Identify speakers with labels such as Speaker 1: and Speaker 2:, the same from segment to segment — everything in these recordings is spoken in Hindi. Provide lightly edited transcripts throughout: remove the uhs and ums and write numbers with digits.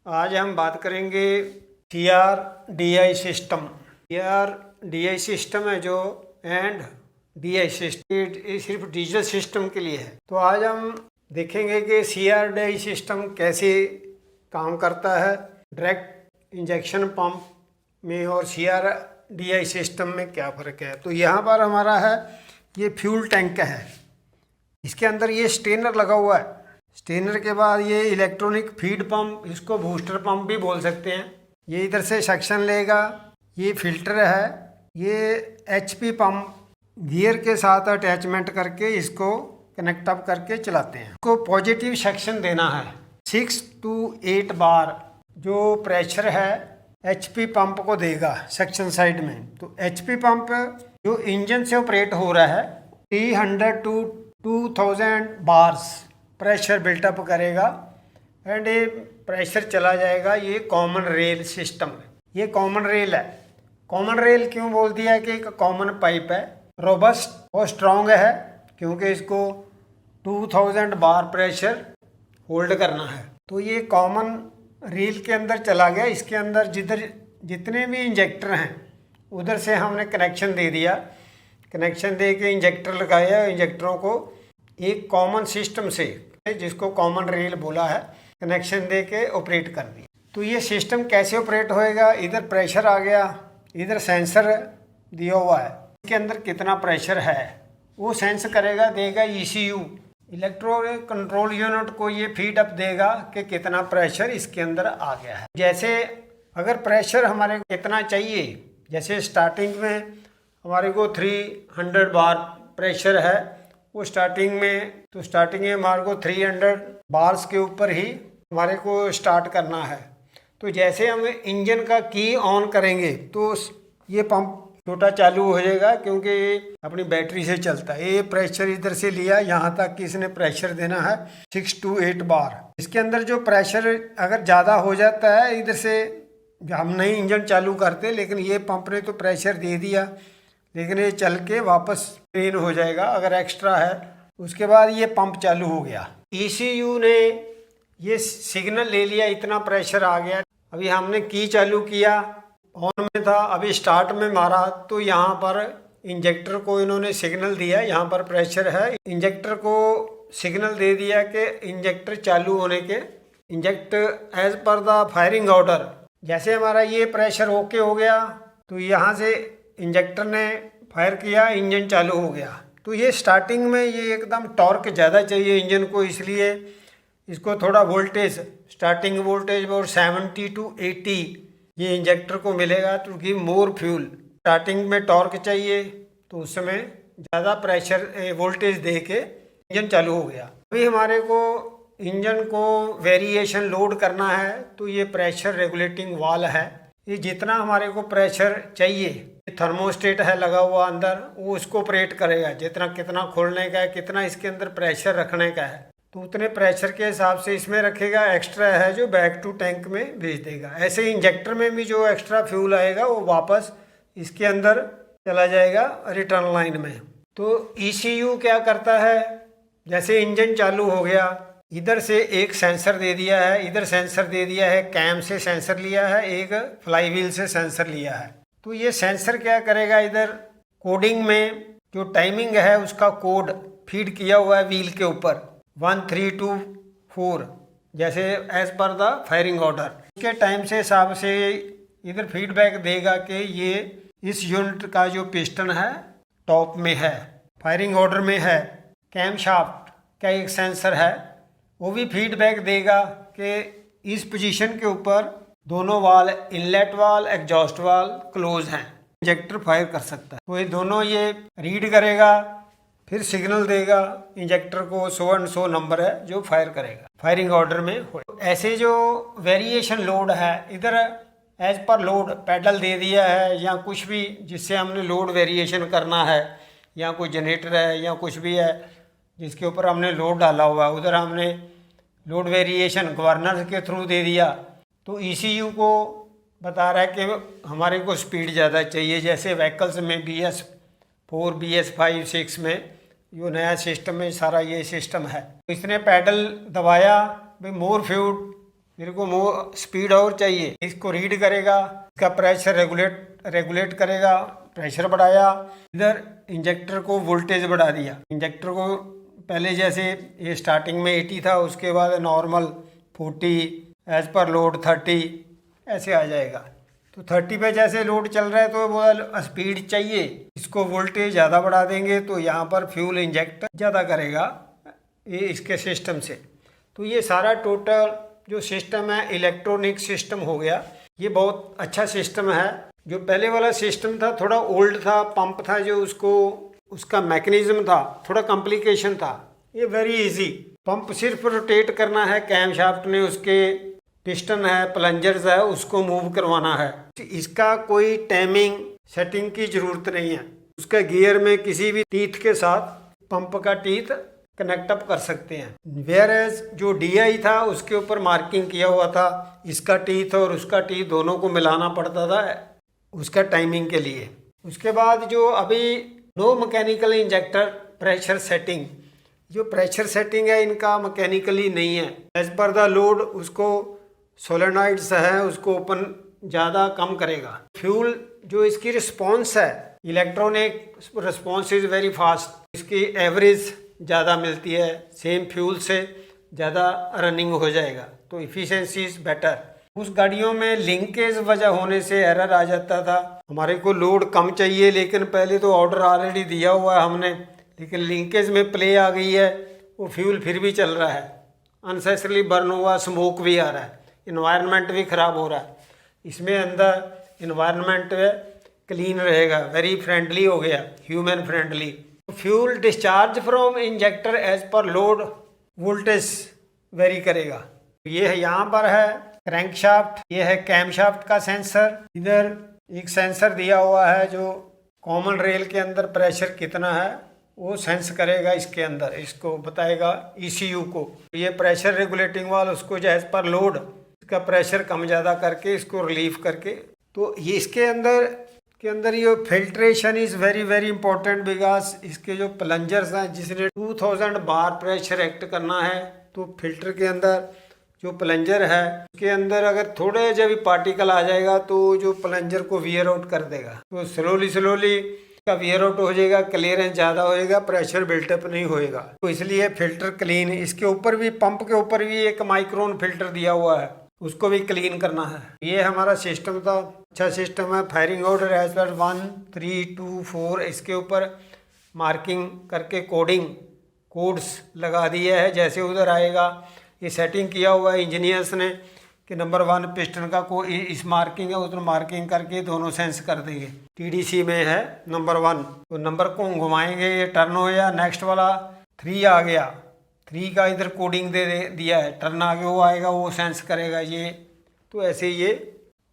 Speaker 1: आज हम बात करेंगे CRDI सिस्टम। CRDI सिस्टम है जो एंड DI सिस्टम, ये सिर्फ डीजल सिस्टम के लिए है। तो आज हम देखेंगे कि CRDI सिस्टम कैसे काम करता है, डायरेक्ट इंजेक्शन पंप में और CRDI सिस्टम में क्या फ़र्क है। तो यहाँ पर हमारा है ये फ्यूल टैंक है, इसके अंदर ये स्टेनर लगा हुआ है। स्टेनर के बाद ये इलेक्ट्रॉनिक फीड पंप, इसको बूस्टर पंप भी बोल सकते हैं। ये इधर से सक्शन लेगा। ये फिल्टर है। ये HP पंप गियर के साथ अटैचमेंट करके इसको कनेक्ट अप करके चलाते हैं। इसको पॉजिटिव सक्शन देना है 6 to 8 बार। जो प्रेशर है HP पंप को देगा सक्शन साइड में। तो HP पंप जो इंजन से ऑपरेट हो रहा है 300 to 2000 बार्स प्रेशर बिल्टअप करेगा एंड ये प्रेशर चला जाएगा। ये कॉमन रेल सिस्टम है। ये कॉमन रेल है। कॉमन रेल क्यों बोल दिया है कि एक कॉमन पाइप है, रोबस्ट और स्ट्रॉन्ग है, क्योंकि इसको 2000 बार प्रेशर होल्ड करना है। तो ये कॉमन रेल के अंदर चला गया। इसके अंदर जितने भी इंजेक्टर हैं उधर से हमने कनेक्शन दे दिया। कनेक्शन दे के इंजेक्टर लगाया। इंजेक्टरों को एक कॉमन सिस्टम से, जिसको कॉमन रेल बोला है, कनेक्शन दे के ऑपरेट कर दिया। तो ये सिस्टम कैसे ऑपरेट होएगा, इधर प्रेशर आ गया, इधर सेंसर दिया हुआ है, इसके अंदर कितना प्रेशर है वो सेंस करेगा, देगा ECU, इलेक्ट्रॉनिक कंट्रोल यूनिट को ये फीड अप देगा कि कितना प्रेशर इसके अंदर आ गया है। जैसे अगर प्रेशर हमारे को कितना चाहिए, जैसे स्टार्टिंग में हमारे को 300 बार प्रेशर है, वो स्टार्टिंग में हमारे को 300 बार्स के ऊपर ही हमारे को स्टार्ट करना है। तो जैसे हम इंजन का की ऑन करेंगे तो ये पंप छोटा चालू हो जाएगा, क्योंकि ये अपनी बैटरी से चलता है। ये प्रेशर इधर से लिया, यहाँ तक कि इसने प्रेशर देना है 6 to 8 बार। इसके अंदर जो प्रेशर अगर ज़्यादा हो जाता है, इधर से हम नहीं इंजन चालू करते, लेकिन ये पंप ने तो प्रेशर दे दिया, लेकिन ये चल के वापस ट्रेन हो जाएगा अगर एक्स्ट्रा है। उसके बाद ये पंप चालू हो गया। ECU ने ये सिग्नल ले लिया, इतना प्रेशर आ गया। अभी हमने की चालू किया, ऑन में था, अभी स्टार्ट में मारा, तो यहाँ पर इंजेक्टर को इन्होंने सिग्नल दिया, यहाँ पर प्रेशर है। इंजेक्टर को सिग्नल दे दिया कि इंजेक्टर चालू होने के, inject as per the firing order. जैसे हमारा ये प्रेशर ओके हो गया तो यहाँ से इंजेक्टर ने फायर किया, इंजन चालू हो गया। तो ये स्टार्टिंग में ये एकदम टॉर्क ज़्यादा चाहिए इंजन को, इसलिए इसको थोड़ा वोल्टेज, स्टार्टिंग वोल्टेज और 70 to 80 ये इंजेक्टर को मिलेगा, तो कि मोर फ्यूल। स्टार्टिंग में टॉर्क चाहिए तो उस समय ज़्यादा प्रेशर वोल्टेज दे के इंजन चालू हो गया। अभी हमारे को इंजन को वेरिएशन लोड करना है, तो ये प्रेशर रेगुलेटिंग वाल्व है। ये जितना हमारे को प्रेशर चाहिए, थर्मोस्टेट है लगा हुआ अंदर, वो उसको ऑपरेट करेगा। जितना कितना खोलने का है, कितना इसके अंदर प्रेशर रखने का है, तो उतने प्रेशर के हिसाब से इसमें रखेगा। एक्स्ट्रा है जो बैक टू टैंक में भेज देगा। ऐसे ही इंजेक्टर में भी जो एक्स्ट्रा फ्यूल आएगा वो वापस इसके अंदर चला जाएगा रिटर्न लाइन में। तो ECU क्या करता है, जैसे इंजन चालू हो गया, इधर से एक सेंसर दे दिया है, इधर सेंसर दे दिया है, कैम से सेंसर लिया है, एक फ्लाई व्हील से सेंसर लिया है। तो ये सेंसर क्या करेगा, इधर कोडिंग में जो टाइमिंग है उसका कोड फीड किया हुआ है व्हील के ऊपर 1 3 2 4, जैसे as per the firing order. इसके टाइम से हिसाब से इधर फीडबैक देगा कि ये इस यूनिट का जो पिस्टन है टॉप में है, फायरिंग ऑर्डर में है। कैम शाफ्ट का एक सेंसर है, वो भी फीडबैक देगा कि इस पोजीशन के ऊपर दोनों वाल, इनलेट वाल, एग्जॉस्ट वाल क्लोज हैं, इंजेक्टर फायर कर सकता है। तो ये दोनों ये रीड करेगा, फिर सिग्नल देगा इंजेक्टर को, 100 and 100 नंबर है जो फायर करेगा, फायरिंग ऑर्डर में हो। ऐसे जो वेरिएशन लोड है, इधर एज पर लोड पैडल दे दिया है, या कुछ भी जिससे हमने लोड वेरिएशन करना है, या कोई जनरेटर है या कुछ भी है जिसके ऊपर हमने लोड डाला हुआ है, उधर हमने लोड वेरिएशन गवर्नर के थ्रू दे दिया। तो ECU को बता रहा है कि हमारे को स्पीड ज़्यादा चाहिए। जैसे व्हीकल्स में BS4, BS5, 6 में जो नया सिस्टम है, सारा ये सिस्टम है। तो इसने पैडल दबाया, भाई मोर फ्यूल मेरे को मोर स्पीड और चाहिए। इसको रीड करेगा, इसका प्रेशर रेगुलेट करेगा, प्रेशर बढ़ाया। इधर इंजेक्टर को वोल्टेज बढ़ा दिया। इंजेक्टर को पहले जैसे ये स्टार्टिंग में 80 था, उसके बाद नॉर्मल 40, एज पर लोड 30 ऐसे आ जाएगा। तो 30 पे जैसे लोड चल रहा है तो वो स्पीड चाहिए, इसको वोल्टेज ज़्यादा बढ़ा देंगे तो यहाँ पर फ्यूल इंजेक्ट ज़्यादा करेगा ये इसके सिस्टम से। तो ये सारा टोटल जो सिस्टम है इलेक्ट्रॉनिक सिस्टम हो गया। ये बहुत अच्छा सिस्टम है। जो पहले वाला सिस्टम था थोड़ा ओल्ड था, पंप था जो उसका मैकेनिज्म था थोड़ा कॉम्प्लिकेशन था। ये वेरी इजी, पंप सिर्फ रोटेट करना है, कैम शाफ्ट में उसके पिस्टन है, प्लंजर्स है, उसको मूव करवाना है। इसका कोई टाइमिंग सेटिंग की जरूरत नहीं है। उसका गियर में किसी भी टीथ के साथ पंप का टीथ कनेक्ट अप कर सकते हैं। वेयर एज जो DI था उसके ऊपर मार्किंग किया हुआ था, इसका टीथ और उसका टीथ दोनों को मिलाना पड़ता था उसका टाइमिंग के लिए। उसके बाद जो अभी no mechanical injector pressure setting, जो प्रेशर सेटिंग है इनका मैकेनिकली नहीं है। एज पर द लोड उसको सोलेनॉइड्स है उसको ओपन ज़्यादा कम करेगा। फ्यूल जो इसकी रिस्पॉन्स है, electronic response is very fast, इसकी एवरेज ज़्यादा मिलती है, सेम फ्यूल से ज़्यादा रनिंग हो जाएगा, तो इफ़िशेंसी इज़ बेटर। उस गाड़ियों में लिंकेज वजह होने से एरर आ जाता था। हमारे को लोड कम चाहिए लेकिन पहले तो ऑर्डर ऑलरेडी दिया हुआ है हमने, लेकिन लिंकेज में प्ले आ गई है, वो फ्यूल फिर भी चल रहा है, अनसेसरली बर्न हुआ, स्मोक भी आ रहा है, इन्वायरमेंट भी ख़राब हो रहा है। इसमें अंदर इन्वायरमेंट क्लीन रहेगा, वेरी फ्रेंडली हो गया, human friendly. Fuel discharge from injector as per load voltage vary करेगा। ये है यहाँ पर है क्रैंक शाफ्ट, ये है कैम शाफ्ट का सेंसर। इधर एक सेंसर दिया हुआ है जो कॉमन रेल के अंदर प्रेशर कितना है वो सेंस करेगा, इसके अंदर इसको बताएगा ECU को। ये प्रेशर रेगुलेटिंग वाल उसको एज पर लोड इसका प्रेशर कम ज़्यादा करके इसको रिलीफ करके। तो ये इसके अंदर ये filtration is very very important, because इसके जो प्लंजर्स हैं जिसने 2000 बार प्रेशर एक्ट करना है, तो फिल्टर के अंदर जो प्लंजर है उसके अंदर अगर थोड़े जब भी पार्टिकल आ जाएगा तो जो प्लंजर को वियर आउट कर देगा, तो स्लोली का वियर आउट हो जाएगा, क्लियरेंस ज़्यादा होएगा, प्रेशर बिल्टअप नहीं होएगा। तो इसलिए फिल्टर क्लीन, इसके ऊपर भी पंप के ऊपर भी एक माइक्रोन फिल्टर दिया हुआ है, उसको भी क्लीन करना है। ये हमारा सिस्टम था, अच्छा सिस्टम है। फायरिंग ऑर्डर एज पर 1, 3, 2, 4 इसके ऊपर मार्किंग करके कोड्स लगा दिया है, जैसे उधर आएगा ये सेटिंग किया हुआ है इंजीनियर्स ने कि नंबर 1 पिस्टन का कोई इस मार्किंग है, उधर मार्किंग करके दोनों सेंस कर देंगे। TDC में है नंबर 1, तो नंबर को घुमाएंगे ये टर्न हो गया। नेक्स्ट वाला 3 आ गया, 3 का इधर कोडिंग दे दिया है, टर्न आगे वो आएगा वो सेंस करेगा ये। तो ऐसे ये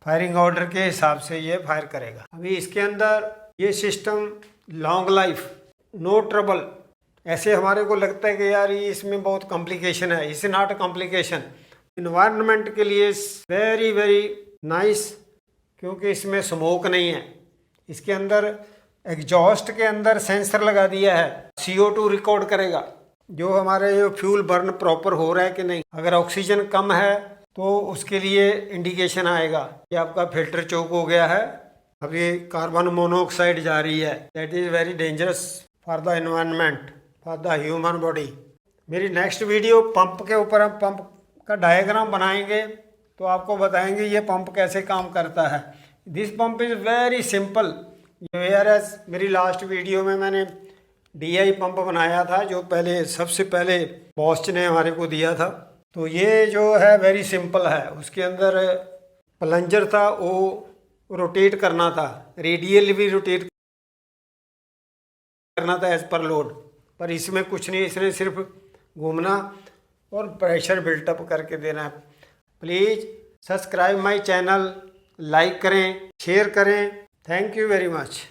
Speaker 1: फायरिंग ऑर्डर के हिसाब से ये फायर करेगा। अभी इसके अंदर ये system long life, no trouble. ऐसे हमारे को लगता है कि यार ये इसमें बहुत कॉम्प्लिकेशन है, इट्स नॉट कॉम्प्लिकेशन। इन्वायरमेंट के लिए वेरी वेरी नाइस, क्योंकि इसमें स्मोक नहीं है। इसके अंदर एग्जॉस्ट के अंदर सेंसर लगा दिया है, CO2 रिकॉर्ड करेगा जो हमारे जो फ्यूल बर्न प्रॉपर हो रहा है कि नहीं। अगर ऑक्सीजन कम है तो उसके लिए इंडिकेशन आएगा कि आपका फिल्टर चोक हो गया है, अब ये कार्बन मोनोऑक्साइड जा रही है, that is very dangerous for the environment, for the human body. मेरी नेक्स्ट वीडियो पंप के ऊपर, हम पंप का डायग्राम बनाएंगे तो आपको बताएंगे ये पंप कैसे काम करता है। This pump is very simple. Whereas मेरी लास्ट वीडियो में मैंने DI पंप बनाया था जो सबसे पहले बॉस्च ने हमारे को दिया था। तो ये जो है वेरी सिंपल है, उसके अंदर प्लंजर था वो रोटेट करना था, रेडियल भी रोटेट करना था एज पर लोड, पर इसमें कुछ नहीं, इसने सिर्फ घूमना और प्रेशर बिल्टअप करके देना है। Please subscribe my channel, like करें, शेयर करें। Thank you very much.